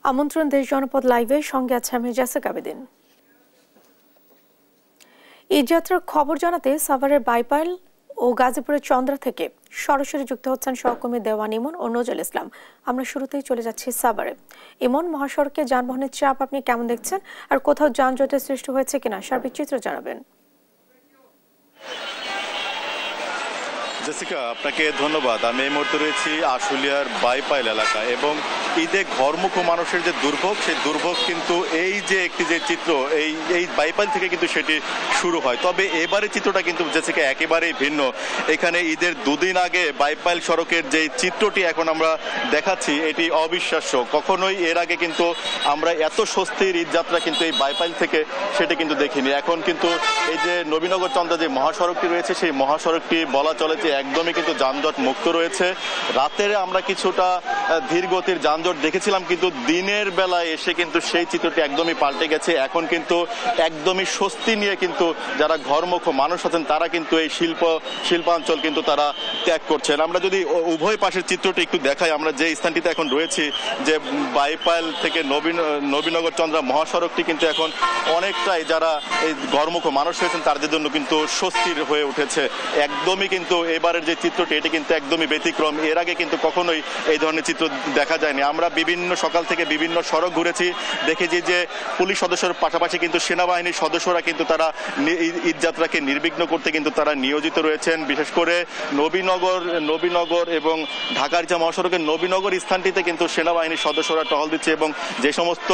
আমন্ত্রণ দেশ জনপদ লাইভে, সঙ্গে আছে আমি জাসিকা বেদিন। ঈদযাত্রার খবর জানাতে সাভারের বাইপাইল ও গাজীপুরের চন্দ্রা থেকে সরাসরি যুক্ত হচ্ছেন সহকর্মী দেওয়ান ইমন ও নজরুল ইসলাম। আমরা শুরুতেই চলে যাচ্ছি সাভারে। ইমন, মহাসড়কে যানবাহনের চাপ আপনি কেমন দেখছেন, আর কোথাও যানজটের সৃষ্টি হয়েছে কিনা সার্বিক চিত্র জানাবেন। জেসিকা, আপনাকে ধন্যবাদ। আমি এই মুহূর্তে রয়েছি আশুলিয়ার বাইপাইল এলাকায় এবং ঈদে ঘরমুখ মানুষের যে দুর্ভোগ, সেই দুর্ভোগ কিন্তু এই যে একটি যে চিত্র এই বাইপাইল থেকে কিন্তু সেটি শুরু হয়। তবে এবারে চিত্রটা কিন্তু জেসিকা একেবারেই ভিন্ন। এখানে ঈদের দুদিন আগে বাইপাইল সড়কের যে চিত্রটি এখন আমরা দেখাচ্ছি, এটি অবিশ্বাস্য। কখনোই এর আগে কিন্তু আমরা এত স্বস্তির ঈদযাত্রা কিন্তু এই বাইপাইল থেকে সেটি কিন্তু দেখিনি। এখন কিন্তু এই যে নবীনগর চন্দ্রা যে মহাসড়কটি রয়েছে, সেই মহাসড়কটি বলা চলে যে একদমই কিন্তু যানজট মুক্ত রয়েছে। রাতের আমরা কিছুটা ধীর গতির যানজট দেখেছিলাম, কিন্তু দিনের বেলায় এসে কিন্তু সেই চিত্রটি একদমই পাল্টে গেছে। এখন কিন্তু একদমই স্বস্তি নিয়ে কিন্তু যারা ঘরমুখ মানুষ আছেন তারা কিন্তু এই শিল্পাঞ্চল কিন্তু তারা ত্যাগ করছেন। আমরা যদি উভয় পাশের চিত্রটি একটু দেখাই, আমরা যে স্থানটিতে এখন রয়েছি, যে বাইপাইল থেকে নবীনগর চন্দ্রা মহাসড়কটি কিন্তু এখন অনেকটাই যারা এই ঘরমুখ মানুষ হয়েছেন তাদের জন্য কিন্তু স্বস্তির হয়ে উঠেছে। একদমই কিন্তু এবারের যে চিত্রটি এটি কিন্তু একদমই ব্যতিক্রম। এর আগে কিন্তু কখনোই এই ধরনের চিত্র দেখা যায়নি। আমরা সকাল থেকে বিভিন্ন সড়ক ঘুরেছি, দেখেছি যে পুলিশ সদস্যের পাশাপাশি কিন্তু সেনাবাহিনীর সদস্যরা কিন্তু তারা ঈদযাত্রাকে নির্বিঘ্ন করতে কিন্তু তারা নিয়োজিত রয়েছেন। বিশেষ করে নবীনগর এবং ঢাকার যে মহাসড়কের নবীনগর স্থানটিতে কিন্তু সেনাবাহিনীর সদস্যরা টহল দিচ্ছে এবং যে সমস্ত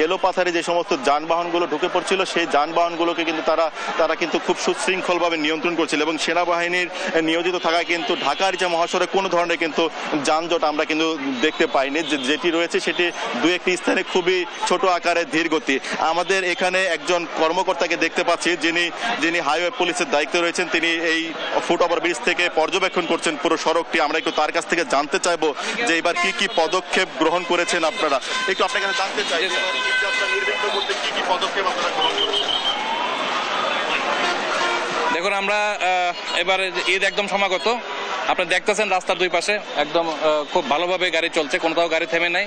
এলোপাথারে যে সমস্ত যানবাহনগুলো ঢুকে পড়ছিল সেই যানবাহনগুলোকে কিন্তু তারা কিন্তু খুব সুশৃঙ্খলভাবে নিয়ন্ত্রণ করছিল এবং সেনাবাহিনীর নিয়োজিত থাকায় কিন্তু ঢাকার যে মহাসড়কে কোনো ধরনের কিন্তু যানজট আমরা কিন্তু দেখতে পাইনি। যেটি রয়েছে সেটি দু একটি স্থানে খুবই ছোট আকারে ধীর গতি। আমাদের এখানে একজন কর্মকর্তাকে দেখতে পাচ্ছি যিনি হাইওয়ে পুলিশের দায়িত্বে রয়েছেন। তিনি এই ফুট ওভার ব্রিজ থেকে পর্যবেক্ষণ করছেন পুরো সড়কটি। আমরা একটু তার কাছ থেকে জানতে চাইবো যে এবার কি পদক্ষেপ গ্রহণ করেছেন আপনারা। একটু আপনার কাছে জানতে চাই নির্বিঘ্ন করতে কি পদক্ষেপ আপনারা গ্রহণ করেছেন। দেখুন, আমরা এবারে ঈদ একদম সমাগত। আপনারা দেখতেছেন রাস্তার দুই পাশে একদম খুব ভালোভাবে গাড়ি চলছে, কোথাও গাড়ি থেমে নাই।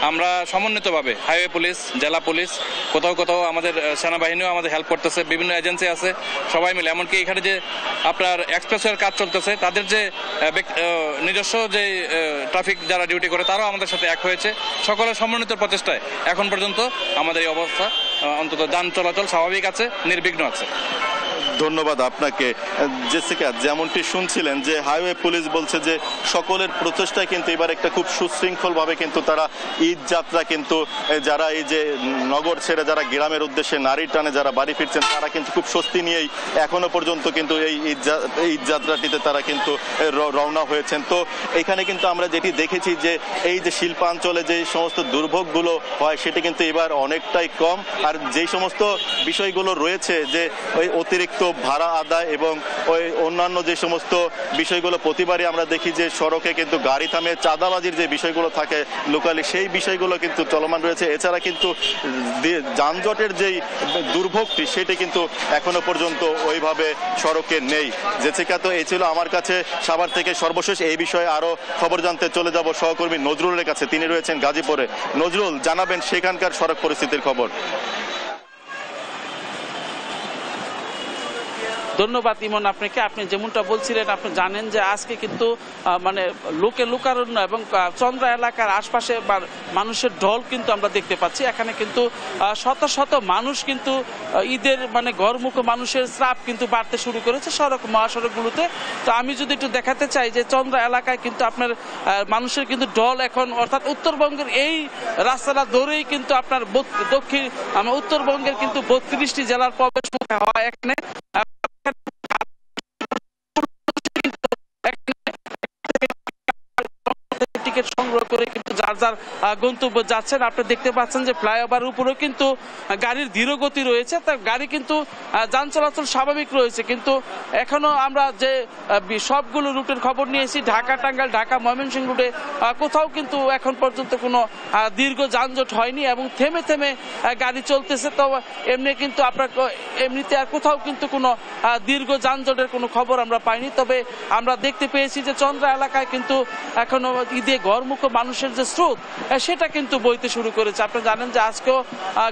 আমরা সমন্বিতভাবে হাইওয়ে পুলিশ, জেলা পুলিশ, কোথাও আমাদের সেনাবাহিনীও আমাদের হেল্প করতেছে, বিভিন্ন এজেন্সি আছে, সবাই মিলে। এমনকি এখানে যে আপনার এক্সপ্রেসওয়ের কাজ চলতেছে, তাদের যে নিজস্ব যে ট্রাফিক যারা ডিউটি করে তারাও আমাদের সাথে এক হয়েছে। সকলের সমন্বিত প্রচেষ্টায় এখন পর্যন্ত আমাদের এই অবস্থা, অন্তত যান চলাচল স্বাভাবিক আছে, নির্বিঘ্ন আছে। ধন্যবাদ আপনাকে। জেসিকা, যেমনটি শুনছিলেন যে হাইওয়ে পুলিশ বলছে যে সকলের প্রচেষ্টায় কিন্তু এবার একটা খুব সুশৃঙ্খলভাবে কিন্তু তারা ঈদ যাত্রা কিন্তু যারা এই যে নগর ছেড়ে যারা গ্রামের উদ্দেশ্যে নারীর টানে যারা বাড়ি ফিরছেন তারা কিন্তু খুব স্বস্তি নিয়েই এখনো পর্যন্ত কিন্তু এই ঈদ যাত্রাটিতে তারা কিন্তু রওনা হয়েছেন। তো এখানে কিন্তু আমরা যেটি দেখেছি যে এই যে শিল্পাঞ্চলে যে সমস্ত দুর্ভোগগুলো হয় সেটি কিন্তু এবার অনেকটাই কম। আর যেই সমস্ত বিষয়গুলো রয়েছে যে ওই অতিরিক্ত ভাড়া আদায় এবং ওই অন্যান্য যে সমস্ত বিষয়গুলো প্রতিবারই আমরা দেখি যে সড়কে কিন্তু গাড়ি থামে চাঁদাবাজির যে বিষয়গুলো থাকে লোকালি, সেই বিষয়গুলো কিন্তু চলমান রয়েছে। এছাড়া কিন্তু যানজটের যেই দুর্ভোগটি সেটি কিন্তু এখনো পর্যন্ত ওইভাবে সড়কে নেই। জেসিকা, তো এই ছিল আমার কাছে সাভার থেকে সর্বশেষ। এই বিষয়ে আরো খবর জানতে চলে যাব সহকর্মী নজরুলের কাছে, তিনি রয়েছেন গাজীপুরে। নজরুল, জানাবেন সেখানকার সড়ক পরিস্থিতির খবর। ধন্যবাদ ইমন আপনাকে। আপনি যেমনটা বলছিলেন, আপনি জানেন যে আজকে কিন্তু মানে লোকারণ্য এবং চন্দ্রা এলাকার আশপাশে মানুষের ঢল কিন্তু আমরা দেখতে পাচ্ছি। এখানে কিন্তু শত শত মানুষ কিন্তু ঈদের মানে ঘরমুখ মানুষের চাপ কিন্তু বাড়তে শুরু করেছে মহাসড়কগুলোতে। তো আমি যদি একটু দেখাতে চাই যে চন্দ্রা এলাকায় কিন্তু আপনার মানুষের কিন্তু ঢল এখন, অর্থাৎ উত্তরবঙ্গের এই রাস্তাটা ধরেই কিন্তু আপনার উত্তরবঙ্গের কিন্তু 32টি জেলার প্রবেশ হয় এখানে। টিকিট সংগ্রহ করে কিন্তু যার যার গন্তব্য যাচ্ছেন। আপনি দেখতে পাচ্ছেন যে ফ্লাইওভারের উপরেও কিন্তু গাড়ির ধীরগতি রয়েছে, তার গাড়ি কিন্তু যান চলাচল স্বাভাবিক রয়েছে। কিন্তু এখনো আমরা যে সবগুলো রুটের খবর নিয়েছি, ঢাকা টাঙ্গাইল, ঢাকা ময়মনসিংহ রুটে কোথাও কিন্তু এখন পর্যন্ত কোনো দীর্ঘ যানজট হয়নি এবং থেমে থেমে গাড়ি চলতেছে। তো এমনিতে আর কোথাও কিন্তু কোনো দীর্ঘ যানজটের কোনো খবর আমরা পাইনি। তবে আমরা দেখতে পেয়েছি যে চন্দ্রা এলাকায় কিন্তু এখনো ঈদে ঘরমুখ মানুষের যে স্রোত সেটা কিন্তু বইতে শুরু করেছে। আপনি জানেন যে আজকেও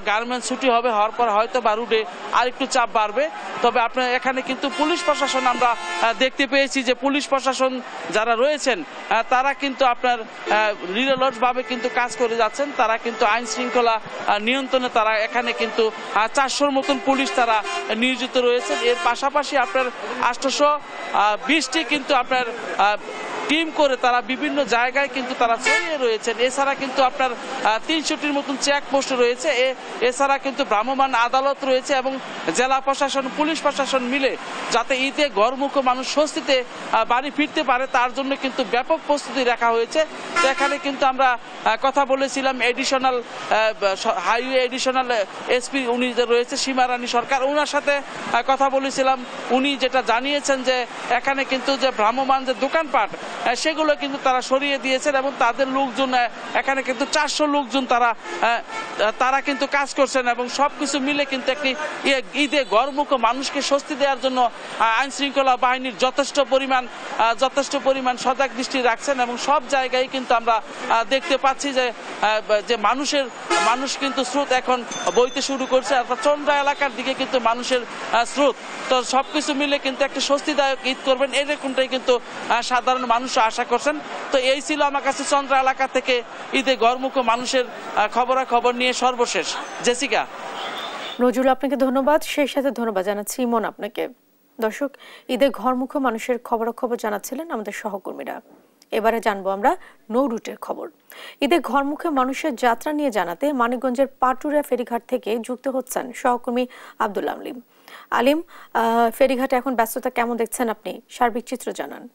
গার্মেন্টস ছুটি হবে, হওয়ার পর হয়তো বা রুটে আরেকটু চাপ বাড়বে। তবে আপনার এখানে কিন্তু পুলিশ প্রশাসন আমরা দেখতে পেয়েছি যে পুলিশ প্রশাসন যারা রয়েছেন তারা কিন্তু আপনার নিরলসভাবে কিন্তু কাজ করে যাচ্ছেন। তারা কিন্তু আইন শৃঙ্খলা নিয়ন্ত্রণে তারা এখানে কিন্তু 400-র মতন পুলিশ তারা নিয়োজিত রয়েছেন। এর পাশাপাশি আপনার 820টি কিন্তু আপনার টিম করে তারা বিভিন্ন জায়গায় কিন্তু তারা ছড়িয়ে রয়েছেন। এছাড়া কিন্তু আপনার 300টির মতন চেকপোস্ট রয়েছে। এছাড়া কিন্তু ভ্রাম্যমাণ আদালত রয়েছে এবং জেলা প্রশাসন, পুলিশ প্রশাসন মিলে যাতে ঈদে ঘরমুখ মানুষ স্বস্তিতে বাড়ি ফিরতে পারে তার জন্য কিন্তু ব্যাপক প্রস্তুতি রাখা হয়েছে। তো এখানে কিন্তু আমরা কথা বলেছিলাম এডিশনাল হাইওয়ে এডিশনাল এসপি উনি যে রয়েছে সীমারানী সরকার, ওনার সাথে কথা বলেছিলাম। উনি যেটা জানিয়েছেন যে এখানে কিন্তু যে ভ্রাম্যমাণ যে দোকানপাট সেগুলো কিন্তু তারা সরিয়ে দিয়েছেন এবং তাদের লোকজন এখানে কিন্তু 400 লোকজন তারা কিন্তু কাজ করছেন এবং সবকিছু মিলে কিন্তু একটি ঈদে ঘরমুখ মানুষকে স্বস্তি দেওয়ার জন্য আইন শৃঙ্খলা বাহিনীর যথেষ্ট পরিমাণ সজাগ দৃষ্টি রাখছেন এবং সব জায়গায় কিন্তু আমরা দেখতে পাচ্ছি যে মানুষ কিন্তু স্রোত এখন বইতে শুরু করছে। অর্থাৎ চন্দ্রা এলাকার দিকে কিন্তু মানুষের স্রোত, তো সবকিছু মিলে কিন্তু একটা স্বস্তিদায়ক ঈদ করবেন এরকমটাই কিন্তু সাধারণ মানুষ আশা করছেন। তো এই ছিল আমার কাছে চন্দ্রা এলাকা থেকে ঈদে ঘরমুখ মানুষের খবরাখবর নিয়ে সর্বশেষ। জেসিকা। নজরুল, আপনাকে ধন্যবাদ। সেই সাথে ধন্যবাদ জানাচ্ছি ইমন আপনাকে। দর্শক, ঈদে ঘরমুখ মানুষের খবরাখবর জানাচ্ছিলেন আমাদের সহকর্মীরা। এবারে জানবো আমরা নৌ রুটের খবর। ঈদে ঘরমুখে মানুষের যাত্রা নিয়ে জানাতে মানিকগঞ্জের পাটুরিয়া ফেরিঘাট থেকে যুক্ত হচ্ছেন সহকর্মী আব্দুল আলিম। ফেরিঘাটে এখন ব্যস্ততা কেমন দেখছেন আপনি? সার্বিক চিত্র জানান।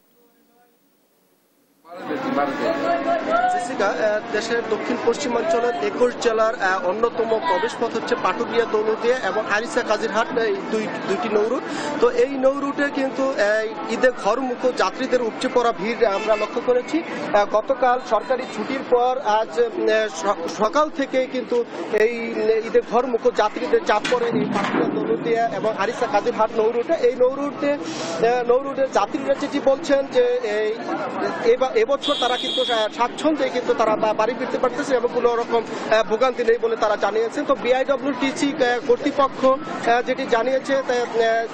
দেশের দক্ষিণ পশ্চিমাঞ্চলের 21 জেলার অন্যতম প্রবেশ পথ হচ্ছে পাটুরিয়া দৌলতদিয়া এবং আরিচা কাজিরহাট, দুইটি নৌরুট। তো এই নৌরুটে কিন্তু ঈদে ঘরমুখ যাত্রীদের উপচে পড়া ভিড় আমরা লক্ষ্য করেছি। গতকাল সরকারি ছুটির পর আজ সকাল থেকে কিন্তু এই ঈদে ঘরমুখ যাত্রীদের চাপ পড়ে এই পাটুরিয়া দৌলতদিয়া এবং আরিচা কাজিরহাট নৌরুটে। এই নৌরুটের যাত্রীরা যেটি বলছেন যে এবছর তারা কিন্তু স্বাচ্ছন্দ্যে কিন্তু তারা বাড়ি ফিরতে পারতেছে এবং কোনো রকম ভোগান্তি নেই বলে তারা জানিয়েছেন। তো বিআইডব্লিউটিসি কর্তৃপক্ষ যেটি জানিয়েছে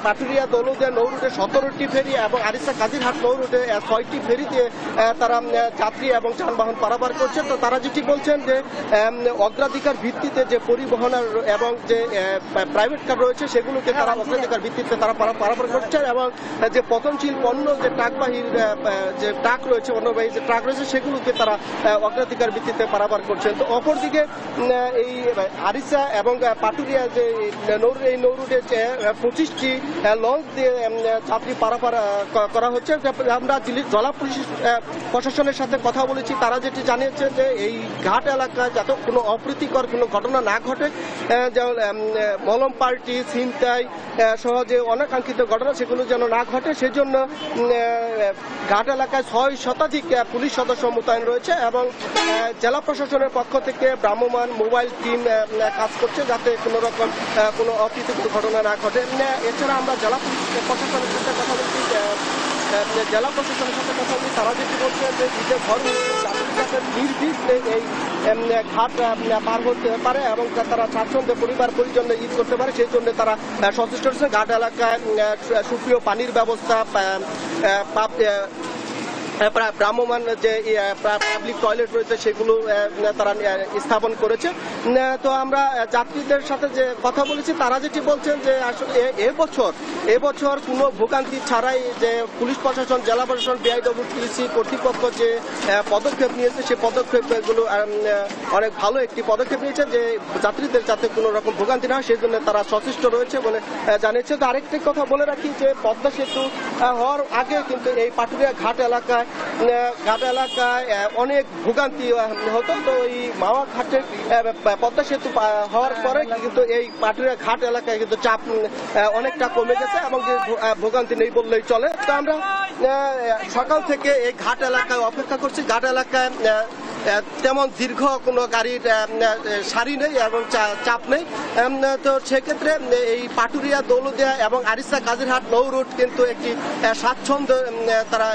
পাটুরিয়া দৌলতদিয়া নৌরুটে 17টি ফেরি এবং আরিচা কাজিরহাট নৌরুটে 6টি ফেরি দিয়ে তারা যাত্রী এবং যানবাহন পারাপার করছে। তো তারা যেটি বলছেন যে অগ্রাধিকার ভিত্তিতে যে পরিবহন এবং যে প্রাইভেট কার রয়েছে সেগুলোকে তারা অগ্রাধিকার ভিত্তিতে তারা পারাপার করছেন এবং যে পতনশীল পণ্য যে ট্রাকবাহী যে ট্রাক রয়েছে, অন্যবাহী যে ট্রাক রয়েছে সেগুলোকে তারা অগ্রাধিকার ভিত্তিতে পারাপার করছেন। তো অপরদিকে এই আরিচা এবং পাটুরিয়া যে এই নৌরুটে 25টি লঞ্চ দিয়ে যাত্রী পারাপার করা হচ্ছে। আমরা জেলা প্রশাসনের সাথে কথা বলেছি, তারা যেটি জানিয়েছেন যে এই ঘাট এলাকায় যাতে কোনো অপ্রীতিকর কোনো ঘটনা না ঘটে, মলম পার্টি, ছিনতাই সহ যে অনাকাঙ্ক্ষিত ঘটনা সেগুলো যেন না ঘটে, সেজন্য ঘাট এলাকায় 6 শতাধিক পুলিশ সদস্য মোতায়েন রয়েছে এবং জেলা প্রশাসনের পক্ষ থেকে ভ্রাম্যমাণ মোবাইল টিম কাজ করছে যাতে কোনো রকম কোনো অপ্রীতিকর ঘটনা না ঘটে। এছাড়া আমরা জেলা প্রশাসনের সাথে কথা বলছি, তারা যেটি বলছেন যে ঈদের ঘর নির্বিঘ্নে এই ঘাট পার হতে পারে এবং তারা স্বাচ্ছন্দ্যে পরিবার পরিজনে ঈদ করতে পারে, সেই জন্য তারা সচেষ্ট হচ্ছে। ঘাট এলাকায় সুপ্রিয় পানির ব্যবস্থা, ভ্রাম্যমাণ যে পাবলিক টয়লেট রয়েছে সেগুলো তারা স্থাপন করেছে। তো আমরা যাত্রীদের সাথে যে কথা বলেছি তারা যেটি বলছেন যে আসলে এবছর কোনো ভোগান্তি ছাড়াই যে পুলিশ প্রশাসন, জেলা প্রশাসন, বিআইডব্লিউটিসি কর্তৃপক্ষ যে পদক্ষেপ নিয়েছে সেই পদক্ষেপগুলো অনেক ভালো একটি পদক্ষেপ নিয়েছে যে যাত্রীদের যাতে কোনো রকম ভোগান্তি না হয় সেই জন্য তারা সচেষ্ট রয়েছে বলে জানিয়েছে। তো আরেকটি কথা বলে রাখি যে পদ্মা সেতু হওয়ার আগে কিন্তু এই পাটুরিয়া ঘাট এলাকায় ঘাট এলাকায় অনেক ভোগান্তি হতো। তো এই মাওয়া ঘাটের পদ্মা সেতু হওয়ার পরে কিন্তু এই পাটুরিয়া ঘাট এলাকায় কিন্তু চাপ অনেকটা কমে গেছে এবং ভোগান্তি নেই বললেই চলে। তো আমরা সকাল থেকে এই ঘাট এলাকায় অপেক্ষা করছি। ঘাট এলাকায় তেমন দীর্ঘ কোনো গাড়ির সারি নেই এবং চাপ নেই। তো সেক্ষেত্রে এই পাটুরিয়া, দৌলতদিয়া এবং আরিচা কাজিরহাট নৌ রুট কিন্তু একটি স্বাচ্ছন্দ্য, তারা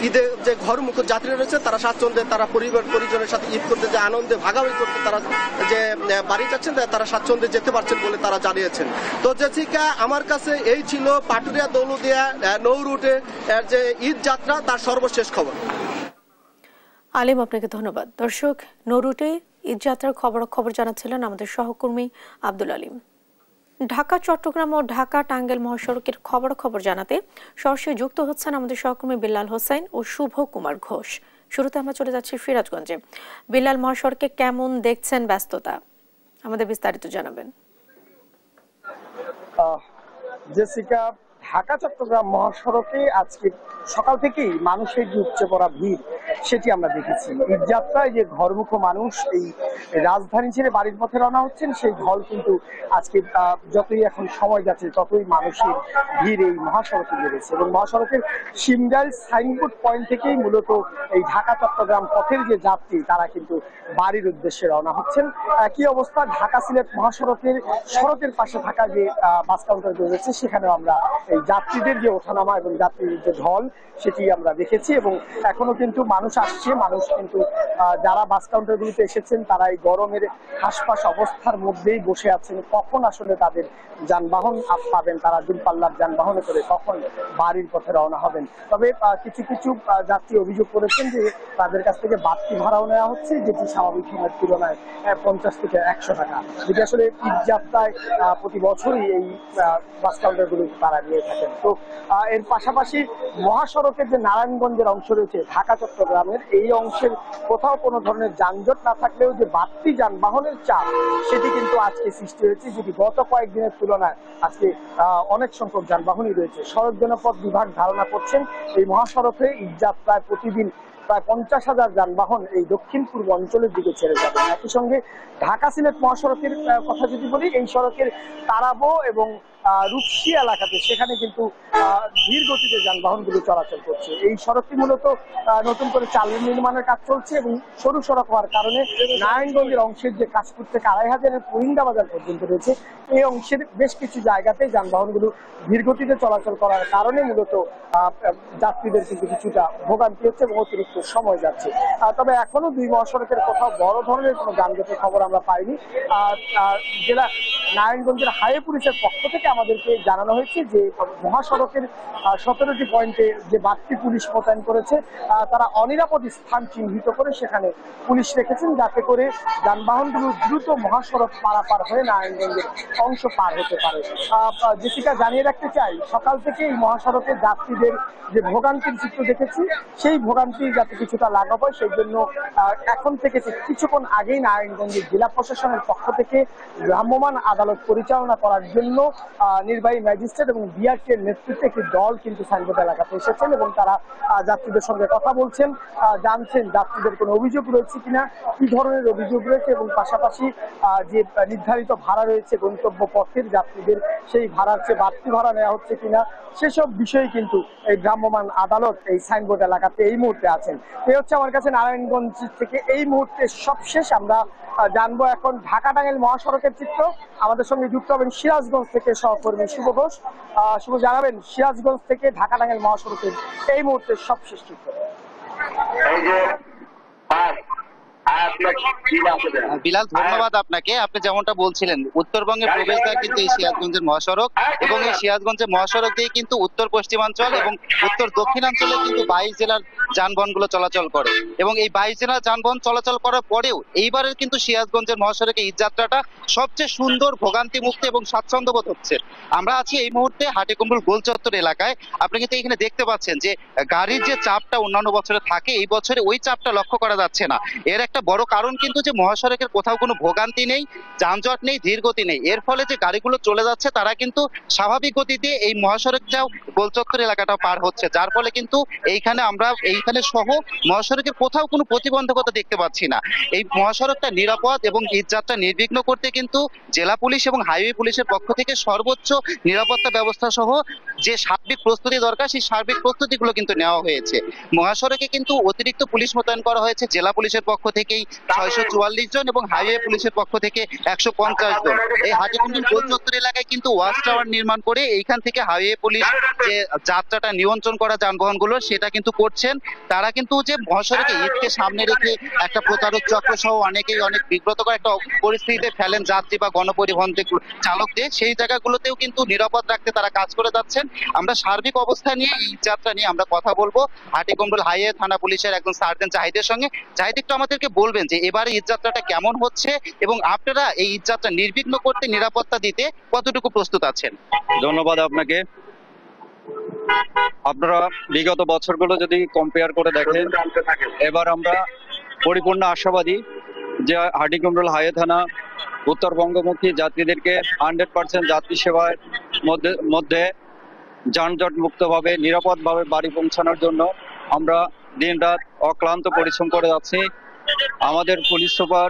ঈদে যে ঘরমুখ যাত্রী রয়েছে তারা স্বাচ্ছন্দ্যে তারা পরিবার পরিজনের সাথে ঈদ করতে, যে আনন্দে ভাগাভাগি করতে তারা যে বাড়ি যাচ্ছেন তারা স্বাচ্ছন্দ্যে যেতে পারছেন বলে তারা জানিয়েছেন। তো জেসিকা, আমার কাছে এই ছিল পাটুরিয়া দৌলতদিয়া নৌ রুটে যে ঈদ যাত্রা তার সর্বশেষ খবর। আলিম, আপনাকে ধন্যবাদ। দর্শক, নৌ রুটে ঈদ যাত্রার খবর জানাচ্ছিলেন আমাদের সহকর্মী আব্দুল আলিম। ঢাকা, চট্টগ্রাম ও ঢাকা টাঙ্গাইল মহাসড়কের খবর জানাতে সরাসরি যুক্ত হচ্ছেন আমাদের সহকর্মী বিল্লাল হোসেন ও শুভ কুমার ঘোষ। শুরুতে আমরা চলে যাচ্ছি সিরাজগঞ্জে। বিল্লাল, মহাসড়কে কেমন দেখছেন ব্যস্ততা, আমাদের বিস্তারিত জানাবেন। জেসিকা, ঢাকা চট্টগ্রাম মহাসড়কে আজকে সকাল থেকেই মানুষের যে উপচে পড়া ভিড় সেটি আমরা দেখেছি। ঈদ যাত্রায় যে ঘরমুখ মানুষ এই রাজধানী ছেড়ে বাড়ির পথে রওনা হচ্ছেন, সেই ঢল কিন্তু আজকে যতই এখন সময় যাচ্ছে ততই মানুষের ভিড় এই মহাসড়কে বেড়েছে। এবং মহাসড়কের শিমডাইল সাইনবোর্ড পয়েন্ট থেকেই মূলত এই ঢাকা চট্টগ্রাম পথের যে যাত্রী তারা কিন্তু বাড়ির উদ্দেশ্যে রওনা হচ্ছেন। একই অবস্থা ঢাকা সিলেট মহাসড়কের সড়কের পাশে থাকা যে বাস কাউন্টার রয়েছে সেখানেও আমরা এই যাত্রীদের যে ওঠানামা এবং যাত্রীদের যে ঢল সেটি আমরা দেখেছি। এবং এখনো কিন্তু মানুষ আসছে। মানুষ কিন্তু যারা বাস কাউন্টারগুলিতে এসেছেন তারা এই গরমের হাসপাস অবস্থার মধ্যেই বসে আছেন। কখন আসলে তাদের যানবাহন পাবেন, তারা দূরপাল্লার যানবাহনে করে কখন বাড়ির পথে রওনা হবেন। তবে কিছু কিছু যাত্রী অভিযোগ করেছেন যে তাদের কাছ থেকে বাড়তি ভাড়াও নেওয়া হচ্ছে, যেটি স্বাভাবিক সময়ের তুলনায় 50 থেকে 100 টাকা, যেটি আসলে ঈদ যাত্রায় প্রতি বছরই এই বাস কাউন্টারগুলি তারা নিয়ে থাকেন। তো এর পাশাপাশি মহাসড়কের যে নারায়ণগঞ্জের অংশ রয়েছে ঢাকা চট্টগ্রামের, এই অংশের কোথাও কোনো ধরনের যানজট না থাকলেও যে বাড়তি যানবাহনের চাপ সেটি কিন্তু আজকে সৃষ্টি হয়েছে, যেটি গত কয়েকদিনের তুলনায় আজকে অনেক সংখ্যক যানবাহনই রয়েছে। সড়ক জনপথ বিভাগ ধারণা করছেন এই মহাসড়কে ঈদ যাত্রায় প্রতিদিন প্রায় 50,000 যানবাহন এই দক্ষিণ পূর্ব অঞ্চলের দিকে ছেড়ে যাবে। একই সঙ্গে ঢাকা সিলেট মহাসড়কের কথা যদি বলি, এই সড়কের তারাবো এবং রূপসী এলাকাতে সেখানে কিন্তু ধীর গতিতে যানবাহনগুলো চলাচল করছে। এই সড়কটি মূলত নতুন করে চাল নির্মাণের কাজ চলছে এবং সরু সড়ক হওয়ার কারণে নারায়ণগঞ্জের অংশের যে কাশপুর থেকে 2500-এর পুরিন্দা বাজার পর্যন্ত রয়েছে, এই অংশের বেশ কিছু জায়গাতে যানবাহনগুলো ধীর গতিতে চলাচল করার কারণে মূলত যাত্রীদের কিন্তু কিছুটা ভোগান্তি হচ্ছে এবং অতিরিক্ত সময় যাচ্ছে। তবে এখনো দুই মহাসড়কের কোথাও বড় ধরনের কোনো যানজটের খবর আমরা পাইনি। জেলা নারায়ণগঞ্জের হাইওয়ে পুলিশের পক্ষ থেকে আমাদেরকে জানানো হয়েছে যে মহাসড়কের 17টি পয়েন্টে যে বাড়তি পুলিশ মোতায়েন করেছে, তারা অনিরাপদ স্থান চিহ্নিত করে সেখানে পুলিশ রেখেছেন, যাতে করে যানবাহনগুলো দ্রুত মহাসড়ক পারাপার হয়ে নারায়ণগঞ্জের অংশ পার হতে পারে। জেসিকা, জানিয়ে রাখতে চাই, সকাল থেকে এই মহাসড়কের যাত্রীদের যে ভোগান্তির চিত্র দেখেছি, সেই ভোগান্তি যাতে কিছুটা লাঘব হয় সেই জন্য এখন থেকে কিছুক্ষণ আগেই নারায়ণগঞ্জের জেলা প্রশাসনের পক্ষ থেকে ভ্রাম্যমাণ আদালত পরিচালনা করার জন্য নির্বাহী ম্যাজিস্ট্রেট এবং বিআরটি এর নেতৃত্বে একটি দল কিন্তু সাইনবোর্ড এলাকাতে এসেছেন এবং তারা যাত্রীদের সঙ্গে কথা বলছেন, জানছেন যাত্রীদের কোনো অভিযোগ রয়েছে কিনা, কি ধরনের অভিযোগ রয়েছে এবং পাশাপাশি যে নির্ধারিত ভাড়া রয়েছে গন্তব্য পথের যাত্রীদের, সেই ভাড়ার চেয়ে বাড়তি ভাড়া নেওয়া হচ্ছে কিনা, সেসব বিষয়ে কিন্তু এই ভ্রাম্যমাণ আদালত এই সাইনবোর্ড এলাকাতে এই মুহূর্তে আছেন। এই হচ্ছে আমার কাছে নারায়ণগঞ্জ থেকে এই মুহূর্তে সবশেষ। আমরা জানবো এখন ঢাকা টাঙ্গাইল মহাসড়কের চিত্র। আমাদের সঙ্গে যুক্ত হবেন সিরাজগঞ্জ থেকে সহকর্মী শুভ ঘোষ। শুভ, জানাবেন সিরাজগঞ্জ থেকে ঢাকা টাঙ্গাইল মহাসড়কের এই মুহূর্তে সবশেষ চিত্র। বিলাল, ধন্যবাদ আপনাকে। আপনি যেমনটা বলছিলেন, উত্তরবঙ্গের প্রবেশদ্বার কিন্তু এই সিরাজগঞ্জের মহাসড়ক এবং এই সিরাজগঞ্জের মহাসড়ক দিয়ে কিন্তু উত্তর পশ্চিমাঞ্চল এবং উত্তর দক্ষিণাঞ্চলে কিন্তু 22 জেলার যানবাহনগুলো চলাচল করে এবং এই 22 জেলার যানবাহন চলাচল করার পরেও এইবারের কিন্তু সিরাজগঞ্জের মহাসড়কে ঈদ যাত্রাটা সবচেয়ে সুন্দর, ভোগান্তি মুক্ত এবং স্বাচ্ছন্দ্যবোধ হচ্ছে। আমরা আছি এই মুহূর্তে হাটিকুমরুল গোলচত্বর এলাকায়। আপনি কিন্তু এখানে দেখতে পাচ্ছেন যে গাড়ির যে চাপটা অন্যান্য বছরে থাকে, এই বছরে ওই চাপটা লক্ষ্য করা যাচ্ছে না। এর একটা বড় বড় কারণ কিন্তু যে মহাসড়কের কোথাও কোনো ভোগান্তি নেই, যানজট নেই, ধীরগতি নেই। এর ফলে যে গাড়িগুলো চলে যাচ্ছে তারা কিন্তু স্বাভাবিক গতিতে এই মহাসড়কটাও গোলচত্বর এলাকাটা পার হচ্ছে, যার ফলে কিন্তু এইখানে সহ মহাসড়কের কোথাও কোনো প্রতিবন্ধকতা দেখতে পাচ্ছি না। এই মহাসড়কটা নিরাপদ এবং ঈদযাত্রা নির্বিঘ্ন করতে কিন্তু জেলা পুলিশ এবং হাইওয়ে পুলিশের পক্ষ থেকে সর্বোচ্চ নিরাপত্তা ব্যবস্থা সহ যে সার্বিক প্রস্তুতি দরকার সেই সার্বিক প্রস্তুতিগুলো কিন্তু নেওয়া হয়েছে। মহাসড়কে কিন্তু অতিরিক্ত পুলিশ মোতায়েন করা হয়েছে জেলা পুলিশের পক্ষ থেকেই 644 জন এবং হাইওয়ে পুলিশের পক্ষ থেকে 150 জন। এই হাটিকুন্ডুল গোলচত্বর এলাকায় কিন্তু ওয়াচ টাওয়ার নির্মাণ করে এইখান থেকে হাইওয়ে পুলিশ যে যাত্রাটা নিয়ন্ত্রণ করা যানবাহনগুলো সেটা কিন্তু করছেন। তারা কিন্তু যে মহাসড়কে ঈদকে সামনে রেখে একটা প্রতারক চক্র সহ অনেকেই অনেক বিব্রতকর একটা পরিস্থিতিতে ফেলেন যাত্রী বা গণপরিবহন চালকদের, সেই জায়গাগুলোতেও কিন্তু নিরাপদ রাখতে তারা কাজ করে যাচ্ছেন। আমরা সার্বিক অবস্থা নিয়ে এই যাত্রা নিয়ে আমরা কথা বলবো হাটিকুন্ডুল হাইওয়ে থানা পুলিশের একজন সার্জেন্ট জাহিদের সঙ্গে। জাহিদ, একটু আমাদেরকে বলবেন যে এবারে ঈদ যাত্রাটা কেমন হচ্ছে এবং আপনারা এই ঈদ যাত্রা নির্বিঘ্ন করতে নিরাপত্তা দিতে কতটুকু প্রস্তুত আছেন? ধন্যবাদ আপনাকে। আপনারা বিগত বছরগুলো যদি কম্পেয়ার করে দেখেন, এবার আমরা পরিপূর্ণ আশাবাদী যে হাটিকুন্ডুল হাইওয়ে থানা উত্তরবঙ্গমুখী যাত্রীদেরকে 100% যাত্রী সেবার মধ্যে যানজট মুক্তভাবে নিরাপদভাবে বাড়ি পৌঁছানোর জন্য আমরা দিনরাত অক্লান্ত পরিশ্রম করে যাচ্ছি। আমাদের police super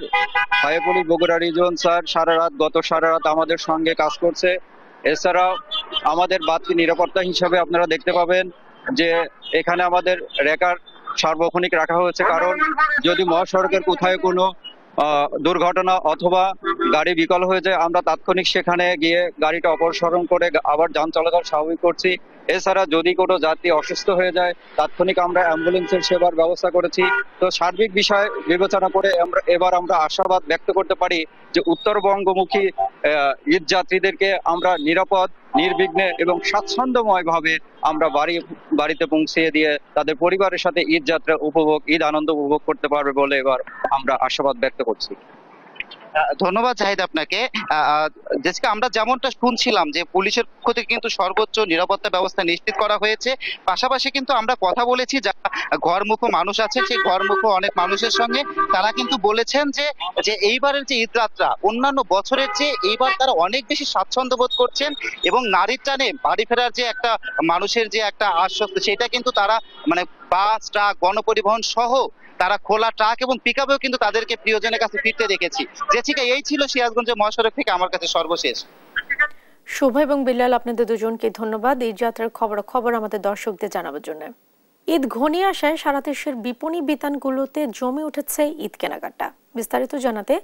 highway police Bogura reason sir গত সারা রাত আমাদের সঙ্গে কাজ করছে। এছাড়াও আমাদের বাড়তি নিরাপত্তা হিসাবে আপনারা দেখতে পাবেন যে এখানে আমাদের রেকার সার্বক্ষণিক রাখা হয়েছে, কারণ যদি মহাসড়কের কোথায় কোনো দুর্ঘটনা অথবা গাড়ি বিকল হয়ে যায় আমরা তাৎক্ষণিক সেখানে গিয়ে গাড়িটা অপসারণ করে আবার যান চলাচল স্বাভাবিক করছি। এছাড়া যদি কোনো যাত্রী অসুস্থ হয়ে যায় তাৎক্ষণিক আমরা অ্যাম্বুলেন্সের সেবার ব্যবস্থা করেছি। তো সার্বিক বিষয় বিবেচনা করে এবার আমরা আশাবাদ ব্যক্ত করতে পারি যে উত্তরবঙ্গমুখী ঈদ যাত্রীদেরকে আমরা নিরাপদ, নির্বিঘ্নে এবং স্বাচ্ছন্দ্যময় ভাবে আমরা বাড়িতে পৌঁছিয়ে দিয়ে তাদের পরিবারের সাথে ঈদ যাত্রা ঈদ আনন্দ উপভোগ করতে পারবে বলে এবার আমরা আশাবাদ ব্যক্ত করছি। ধন্যবাদ জাহিদ আপনাকে। জেসিকা, আমরা যেমনটা শুনছিলাম যে পুলিশের পক্ষ থেকে কিন্তু সর্বোচ্চ নিরাপত্তা ব্যবস্থা নিশ্চিত করা হয়েছে, পাশাপাশি কিন্তু আমরা কথা বলেছি যারা ঘরমুখো মানুষ আছে সেই ঘরমুখো অনেক মানুষের সঙ্গে, তারা কিন্তু বলেছেন যে এইবারের যে ঈদ যাত্রা অন্যান্য বছরের চেয়ে এইবার তারা অনেক বেশি স্বাচ্ছন্দ্য বোধ করছেন এবং নারীর টানে বাড়ি ফেরার যে একটা মানুষের যে একটা আশ্বস্ত সেটা কিন্তু তারা মানে বাস, ট্রাক, গণপরিবহন সহ তারা খোলা ট্রাক এবং পিকআপেও কিন্তু তাদেরকে প্রিয়জনের কাছে ফিরতে দেখেছি। জেসিকা, এই ছিল সিরাজগঞ্জের মহাসড়ক থেকে আমার কাছে সর্বশেষ। শুভ এবং বিল্লাল, আপনাদের দুজনকে ধন্যবাদ ঈদ যাত্রার খবর আমাদের দর্শকদের জানাবার জন্য। ঈদ ঘনিয়ে আসায় সারা দেশের বিপণী বিতানগুলোতে জমে উঠেছে ঈদ কেনাকাটা। বিস্তারিত জানাতে